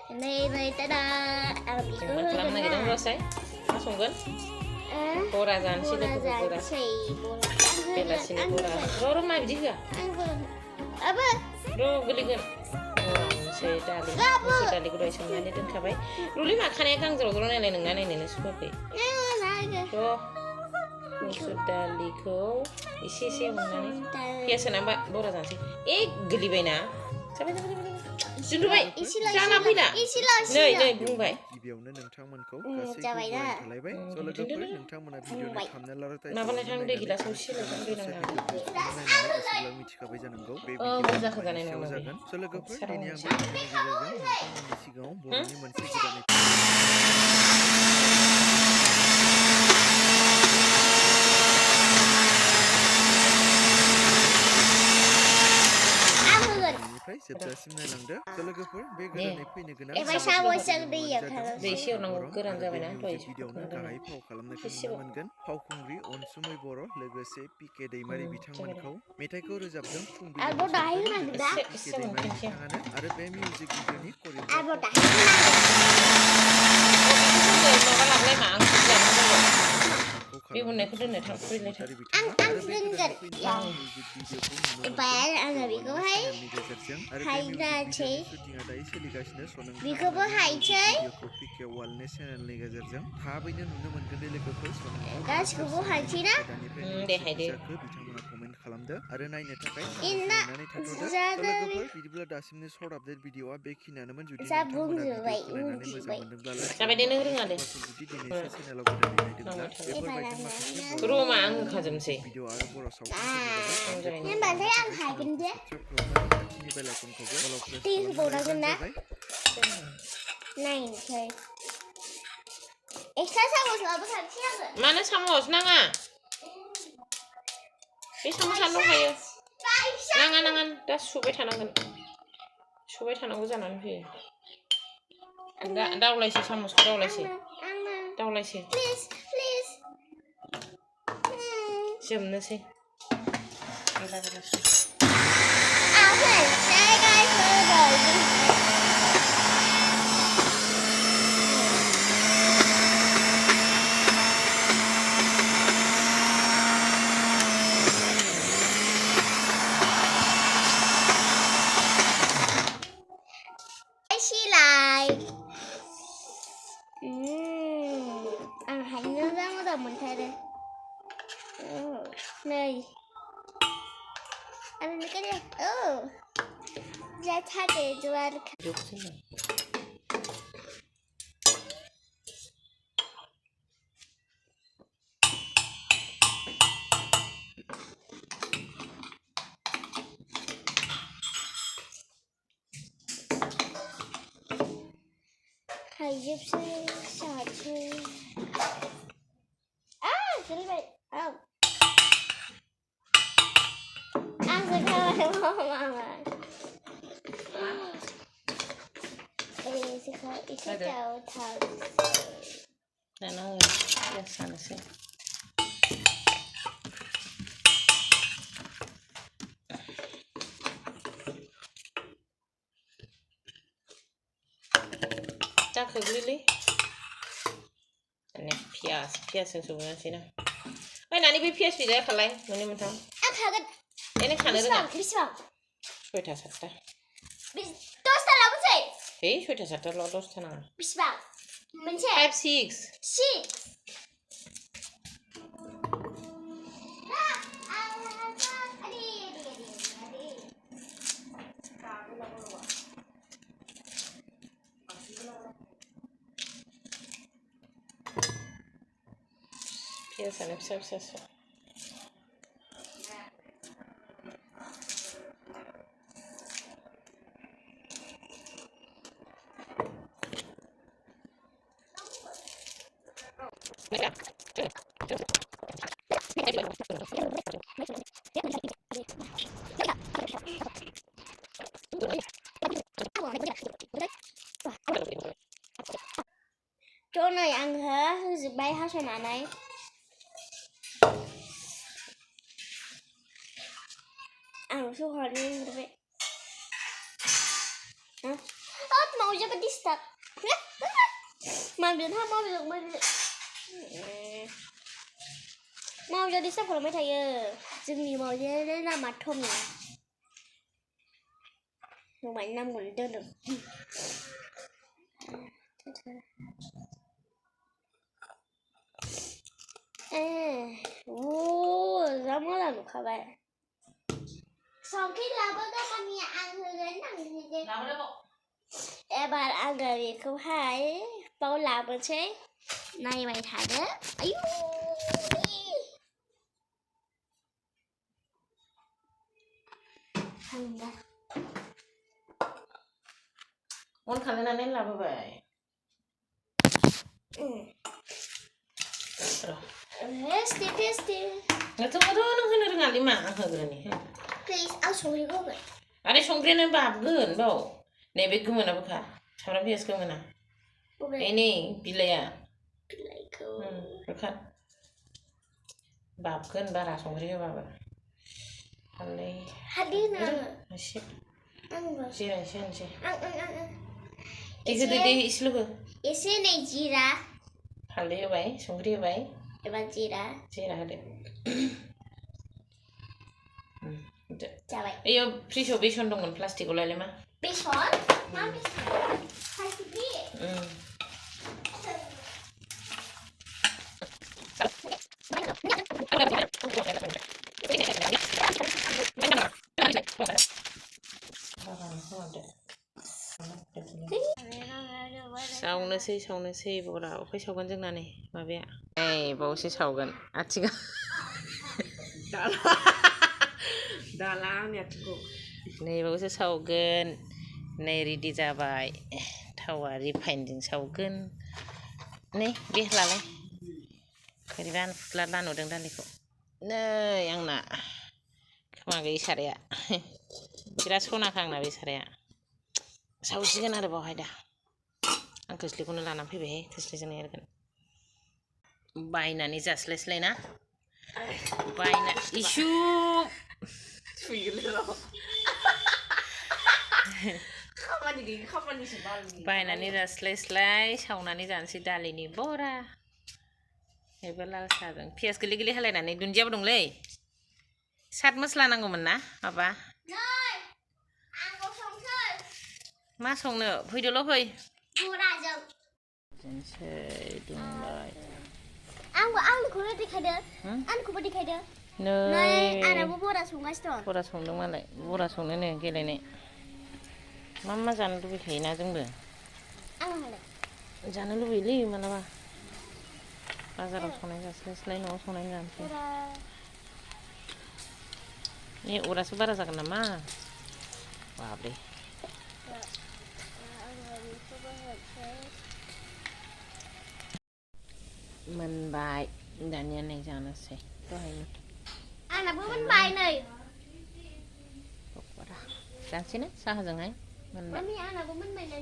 Này tada. Jangan kelam lagi dong selesai. Langsung kan? Pokora jangan sih deh pokora. Bela sini pokora. Roro mah juga. Apa? Roro geli kan? Saya tali gue doain mana dan kabai. Ruli makannya kang jero jero nilai nilai suka pe. So, musuh tali ko isi mana? Biasa nambah pokora jangan sih. Geli bena. Sampai. Sudah baik. Jangan apa dah. Nih, belum baik. Jabai dah. Kenapa nih kamu deh gila sosial kan bilang apa? Oh, masa kerjaan ini Sebelum melanjut, logofor background fainya guna. Desi orang ukuran zaman apa itu? Video nak kahai pau kalam nak kemudian pau kungri on sumai boro legase PK Daimari bitangman kau. Metai kau rezabdam fungbi. PK Daimari bitangan ada be music video ni korean. Ibu nak kena nak free ni. Ang dengar yang bayar ang biko hai na cai biko bo hai cai gas ko bo hai cai na deh hai deh inna zaga sabung zubai sampai dia dengerin ada rumah ang kajam sih nhưng bạn thấy ăn hải kinh chứ tiên bộ nào kinh đã này thôi sao một lần thành chiếc rồi mana samus nanga ini samus anu kayu nangan dah subai tanang jalan sih anda ulai sih samus ulai sih please siapa nih sih ăn hành nó ra bắt đầu mình thay đây này ăn cái này ra thay để cho ăn thầy giúp sư sạch sư cái này không ăn sẽ không phải mà sẽ không sẽ chào thầy nah no biasa nih sih tak kebeli ini pias yang sebenarnya sih nah nani bi pias bisa kalai mana mentang ini kana dengan sudah satu sudah satu lolos tenang 5 6 biasa bisa chỗ này ăn hả bay hết sao mà này ăn số hồi đi vậy hả ớt màu jangan disturb. Mau jangan disturb kalauไม่ thấy dừng nhiều màu đây là mặt thơm này. Một bánh năm của đơn được. Rất món là các bạn. Xong khi làm bữa đó mà mẹ ăn người đến ăn gì vậy? Làm đấy bộ. Em bạn ăn cái gì không hay bao làm bữa chế. Này mày thả đấy. Ấy. Thằng đó. Món khăn lên nên làm vậy. Rồi. Tasty. Nggak tahu nung hendak ngali mah ngerani. Please, aku sorry kok. Ada songkrenan babgen bau. Nebe kemana buka? Cara bias kemana? Ini bila ya. Bukan. Babgen bara songkrenan baba. Halai. Hadir na. Asyik. Ang. Sih. Ang. Itu di islu ke? Isi ni jira. Halai bay, songkrenan bay. Eban jira. Jira ada. Jabai. Iyo priso bison dongon plastik oleh lema. Bison? Mana bison? Plastik ni. Saunोसै बरा अफाय सावगोन जोंना नै माबाया ए बावसो सावगोन आथिगा दाला आंनि आथिंखौ नै बावसो सावगोन नै ready जाबाय थावा रिफाइनजों सावगोन नै बे लालाय बोरैबा फुथ्ला नुदों दालिखौ नै आंना खोमा गैयि साराया बिराद सनाखा आंना बे साराया सावसिगोन आरो बावहाय दा आं खोस्लिखौनो लानानै फैबायहाय खोस्लिजोंनो एरगोन बायनानै जास्लायस्लाय ना बायना इसु बायनानै जास्लायस्लाय सावनानै जानोसै दालिनि बरा एबा लाल साहजों पियाज गोरलै गोरलै हालायनानै दुन्दियाबो दंलै सात मस्ला नांगौमोन ना माबा मा संनो फैदोल' फै Burajang. Sensei dumbai. Anखौनो देखायदो. आंखौबो देखायदो. नै आंनाबो बरा संगासिनो दं. बरा संदों मालाय बरा संनोनो गेलेनो. मा जानो लुबैखायोना जोंबो. आंहालाय जानो लुबैयोलै मालाबा. बाजाराव संनाय जास्लायस्लाय न'आव संनाय जानोसै. नै अरासो बारा जागोन नामा? बाब्रे. मोनबाय दानिया नै जानोसै दहायनो आंनाबो मोनबाय नै पकरा जानोसै ना साहाजोंहाय मोनबाय आंनाबो मोनबाय नै